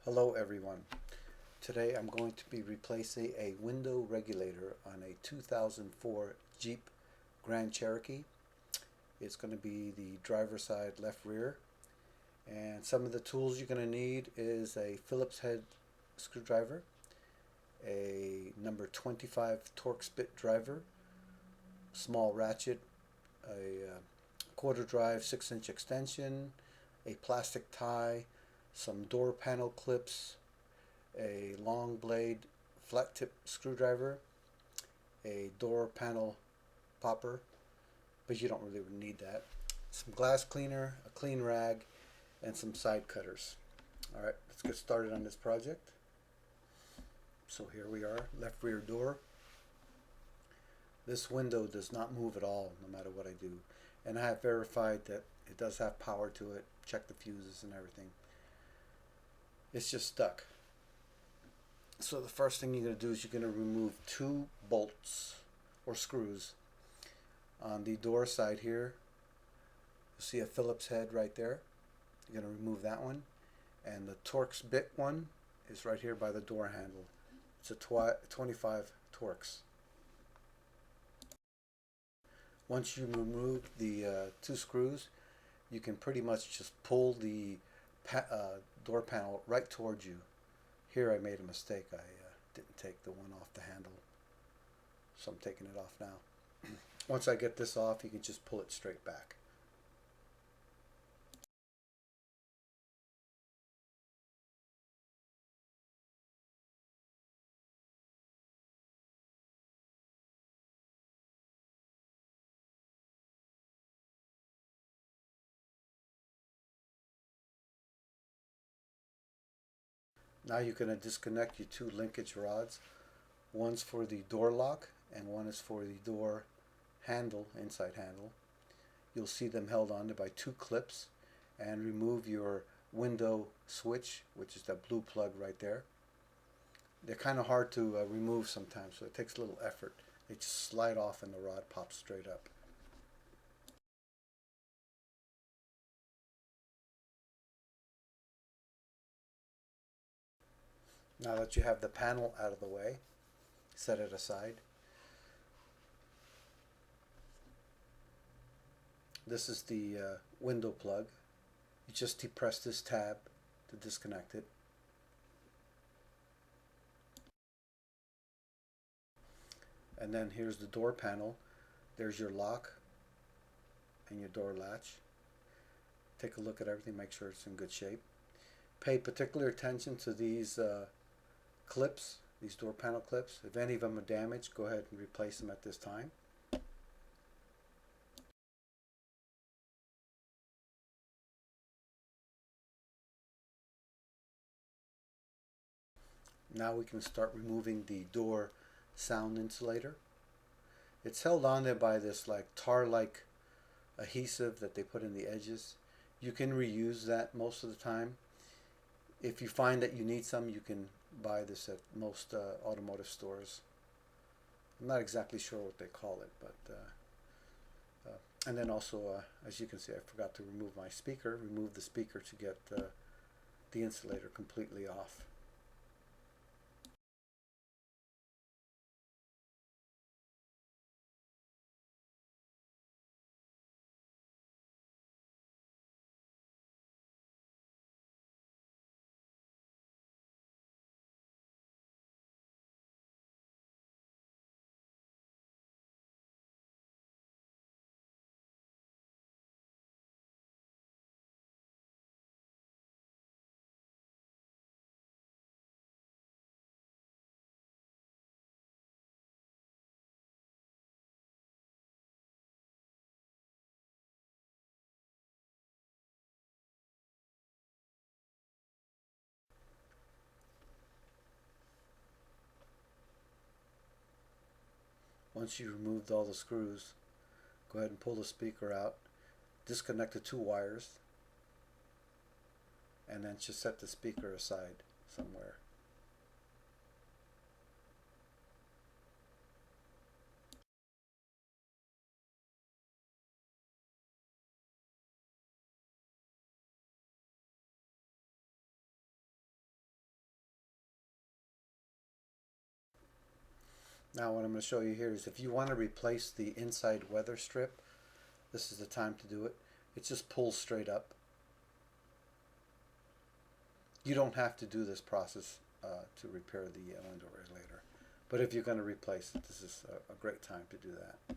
Hello everyone. Today I'm going to be replacing a window regulator on a 2004 Jeep Grand Cherokee. It's going to be the driver's side left rear, and some of the tools you're going to need is a Phillips head screwdriver, a number 25 Torx bit driver, small ratchet, a quarter drive 6-inch extension, a plastic tie, some door panel clips, a long blade flat tip screwdriver, a door panel popper, but you don't really need that, some glass cleaner, a clean rag, and some side cutters. Alright, let's get started on this project. So here we are, left rear door. This window does not move at all no matter what I do, and I have verified that it does have power to it, check the fuses and everything. It's just stuck. So the first thing you're going to do is you're going to remove two bolts or screws. On the door side here, you'll see a Phillips head right there. You're going to remove that one. And the Torx bit one is right here by the door handle. It's a 25 Torx. Once you remove the two screws, you can pretty much just pull the door panel right towards you. Here I made a mistake. I didn't take the one off the handle, so I'm taking it off now. Once I get this off, you can just pull it straight back. Now you're going to disconnect your two linkage rods. One's for the door lock and one is for the door handle, inside handle. You'll see them held on by two clips, and remove your window switch, which is that blue plug right there. They're kind of hard to remove sometimes, so it takes a little effort. They just slide off and the rod pops straight up. Now that you have the panel out of the way, set it aside. This is the window plug. You just depress this tab to disconnect it. And then here's the door panel. There's your lock and your door latch. Take a look at everything, make sure it's in good shape. Pay particular attention to these clips, these door panel clips. If any of them are damaged, go ahead and replace them at this time. Now we can start removing the door sound insulator. It's held on there by this like tar-like adhesive that they put in the edges. You can reuse that most of the time. If you find that you need some, you can buy this at most automotive stores. I'm not exactly sure what they call it, but and then also, as you can see, I forgot to remove my speaker. Remove the speaker to get the insulator completely off. Once you removed all the screws, go ahead and pull the speaker out, disconnect the two wires, and then just set the speaker aside somewhere. Now what I'm going to show you here is if you want to replace the inside weather strip, this is the time to do it. It just pulls straight up. You don't have to do this process to repair the window regulator, but if you're going to replace it, this is a great time to do that.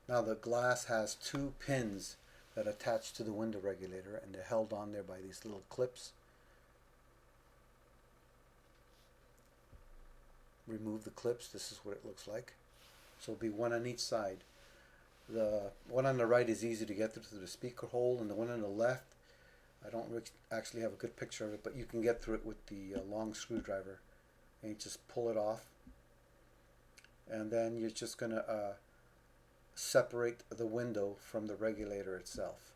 Now the glass has two pins that attach to the window regulator, and they're held on there by these little clips. Remove the clips. This is what it looks like. So it'll be one on each side. The one on the right is easy to get through the speaker hole, and the one on the left, I don't actually have a good picture of it, but you can get through it with the long screwdriver, and you just pull it off, and then you're just going to separate the window from the regulator itself.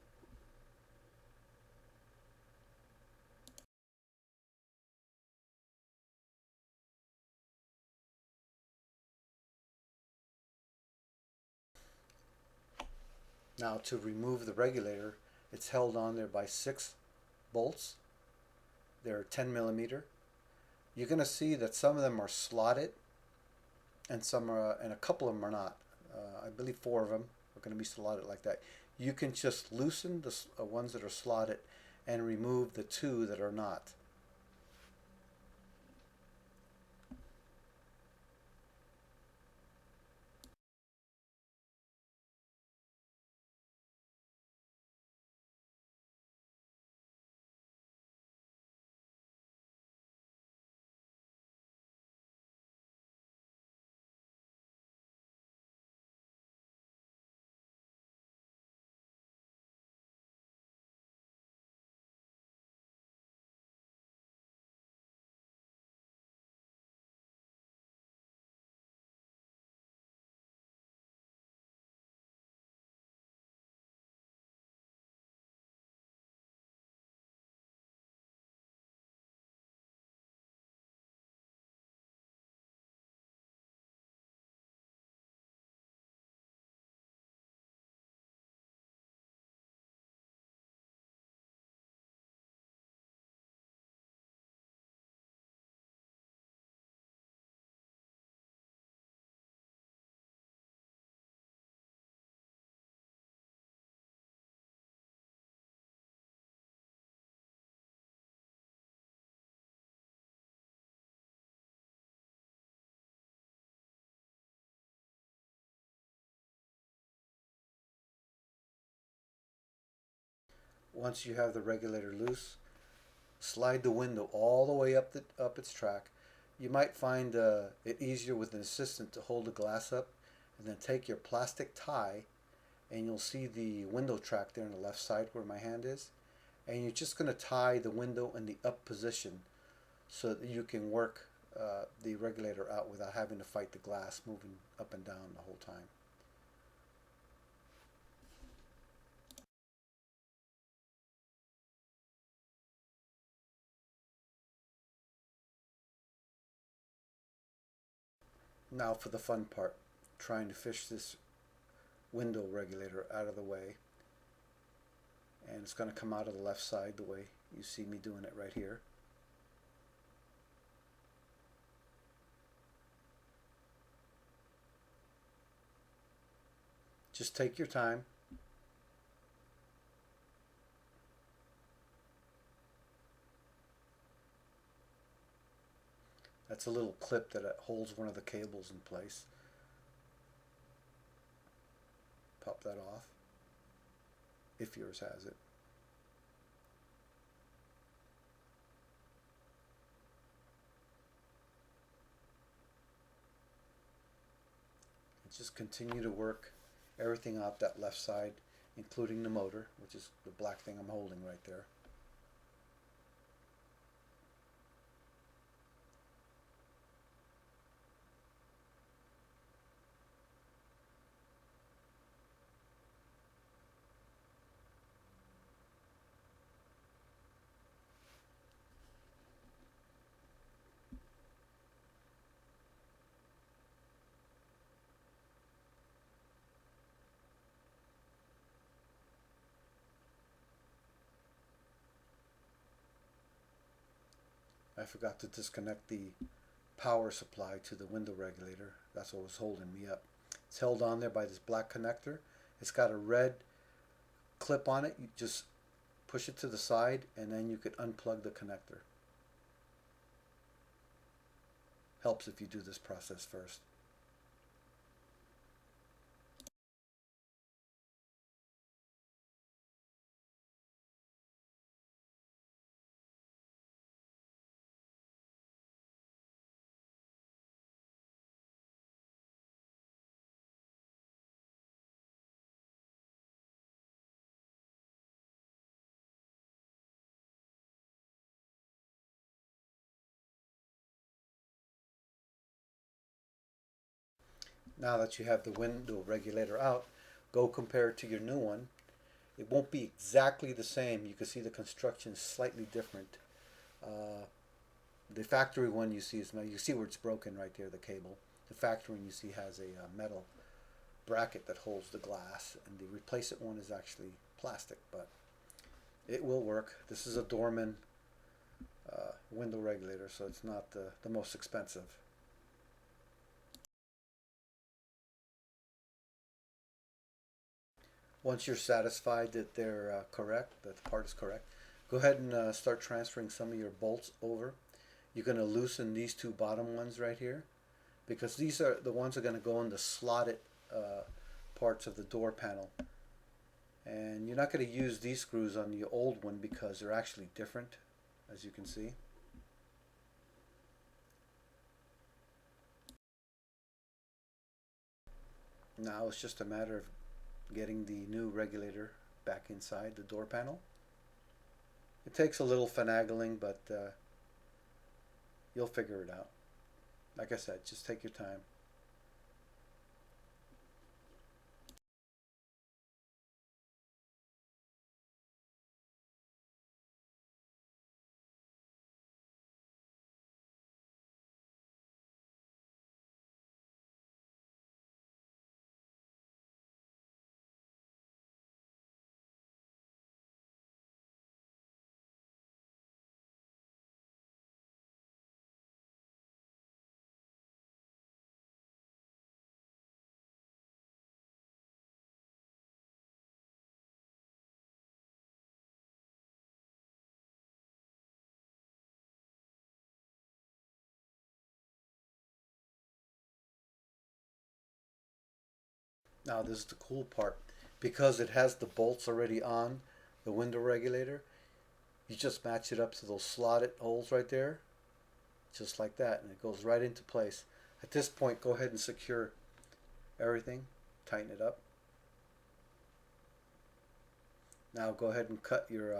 Now to remove the regulator, it's held on there by 6 bolts. They're 10 millimeter. You're going to see that some of them are slotted, and some are, and a couple of them are not. I believe 4 of them are going to be slotted like that. You can just loosen the ones that are slotted and remove the 2 that are not. Once you have the regulator loose, slide the window all the way up its track. You might find it easier with an assistant to hold the glass up, and then take your plastic tie, and you'll see the window track there on the left side where my hand is, and you're just going to tie the window in the up position so that you can work the regulator out without having to fight the glass moving up and down the whole time. Now for the fun part, trying to fish this window regulator out of the way. And it's going to come out of the left side the way you see me doing it right here. Just take your time. That's a little clip that holds one of the cables in place. Pop that off, if yours has it. And just continue to work everything out that left side, including the motor, which is the black thing I'm holding right there. I forgot to disconnect the power supply to the window regulator. That's what was holding me up. It's held on there by this black connector. It's got a red clip on it. You just push it to the side and then you could unplug the connector. Helps if you do this process first. Now that you have the window regulator out, go compare it to your new one. It won't be exactly the same. You can see the construction is slightly different. Uh, the factory one you see is, you see where it's broken right there, the cable. The factory one you see has a metal bracket that holds the glass, and the replacement one is actually plastic, but it will work. This is a Dorman window regulator, so it's not the most expensive. Once you're satisfied that they're correct, that the part is correct, go ahead and start transferring some of your bolts over. You're going to loosen these two bottom ones right here, because these are the ones that are going to go in the slotted parts of the door panel. And you're not going to use these screws on the old one because they're actually different, as you can see. Now it's just a matter of getting the new regulator back inside the door panel. It takes a little finagling, but you'll figure it out. Like I said, just take your time. Now this is the cool part. Because it has the bolts already on the window regulator, you just match it up to those slotted holes right there, just like that, and it goes right into place. At this point, go ahead and secure everything, tighten it up. Now go ahead and cut your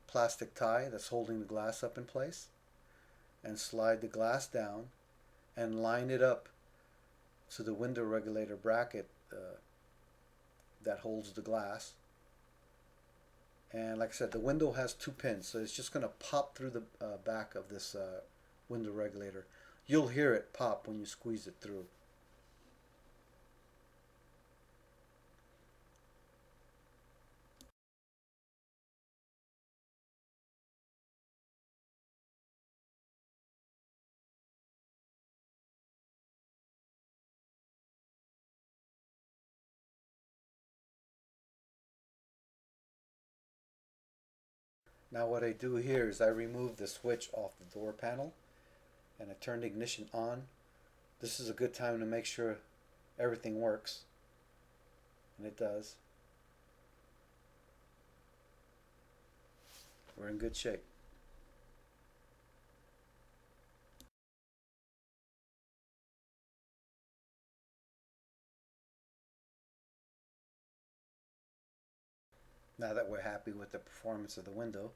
plastic tie that's holding the glass up in place, and slide the glass down and line it up to the window regulator bracket that holds the glass. And like I said, the window has two pins, so it's just going to pop through the back of this window regulator. You'll hear it pop when you squeeze it through. Now what I do here is I remove the switch off the door panel and I turn the ignition on. This is a good time to make sure everything works, and it does. We're in good shape. Now that we're happy with the performance of the window,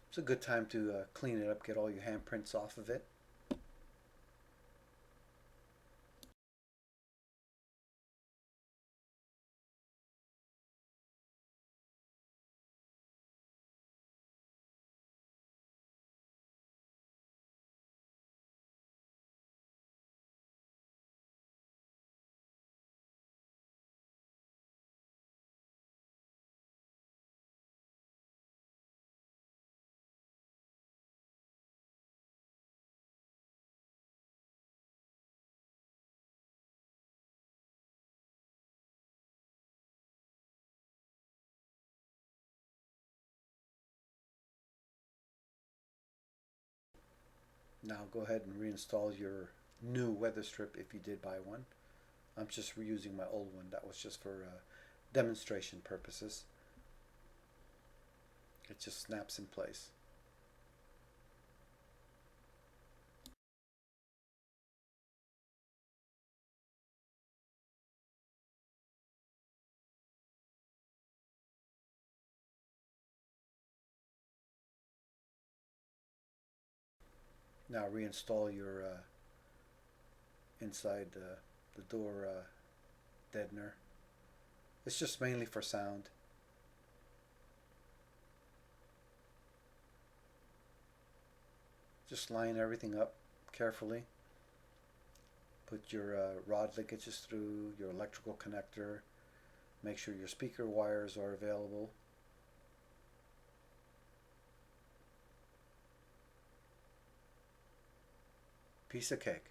it's a good time to clean it up, get all your handprints off of it. Now go ahead and reinstall your new weather strip if you did buy one. I'm just reusing my old one. That was just for demonstration purposes. It just snaps in place. Now reinstall your inside the door deadener. It's just mainly for sound. Just line everything up carefully. Put your rod linkages through your electrical connector. Make sure your speaker wires are available. Piece of cake.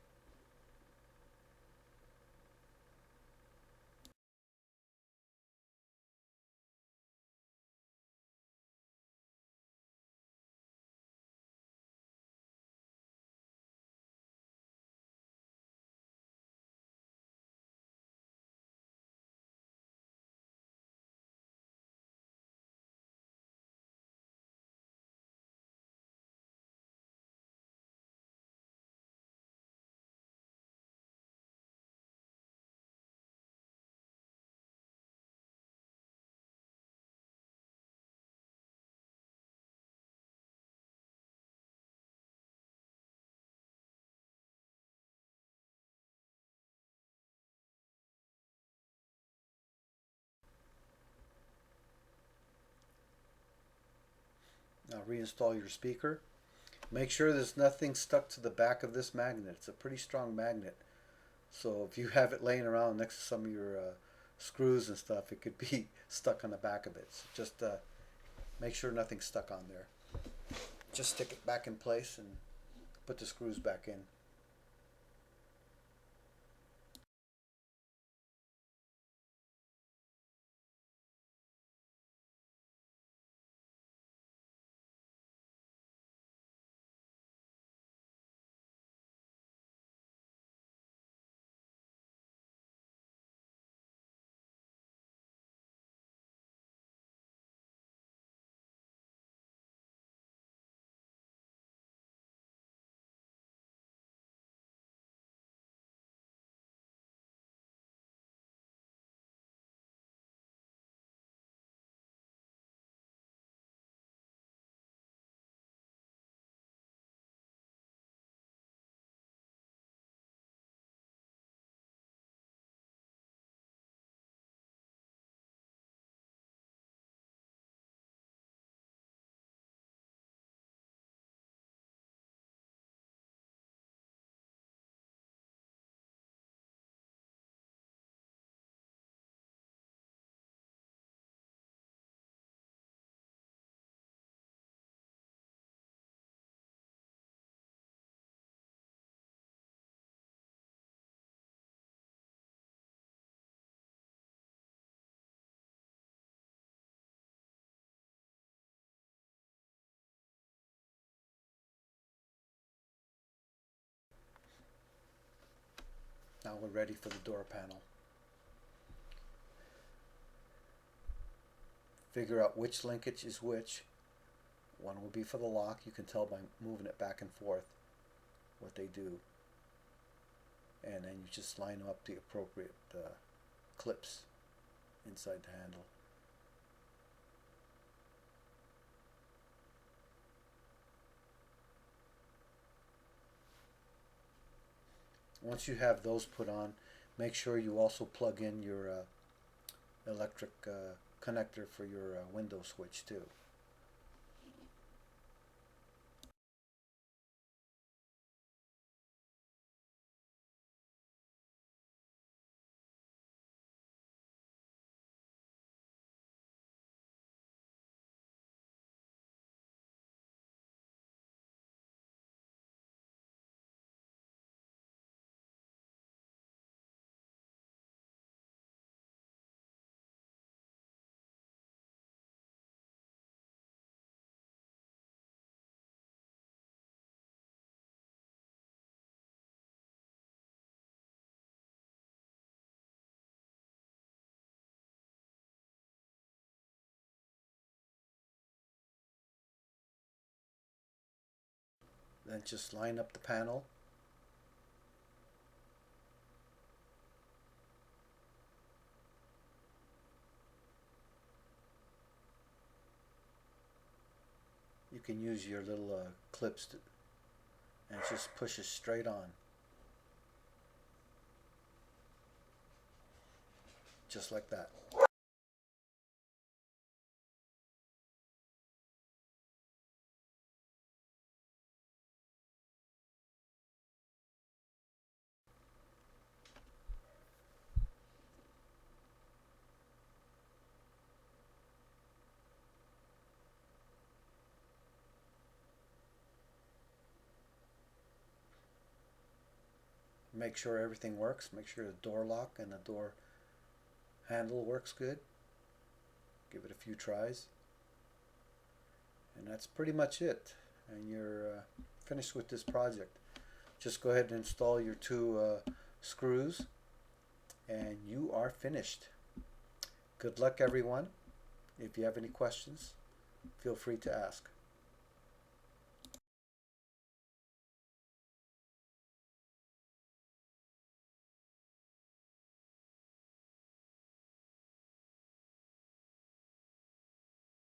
Now reinstall your speaker. Make sure there's nothing stuck to the back of this magnet. It's a pretty strong magnet. So if you have it laying around next to some of your screws and stuff, it could be stuck on the back of it. So just make sure nothing's stuck on there. Just stick it back in place and put the screws back in. Now we're ready for the door panel. Figure out which linkage is which. One will be for the lock. You can tell by moving it back and forth what they do. And then you just line up the appropriate clips inside the handle. Once you have those put on, make sure you also plug in your electric connector for your window switch too. Then just line up the panel. You can use your little clips and just push it straight on. Just like that. Make sure everything works. Make sure the door lock and the door handle works good. Give it a few tries. And that's pretty much it. And you're finished with this project. Just go ahead and install your two screws and you are finished. Good luck, everyone. If you have any questions, feel free to ask.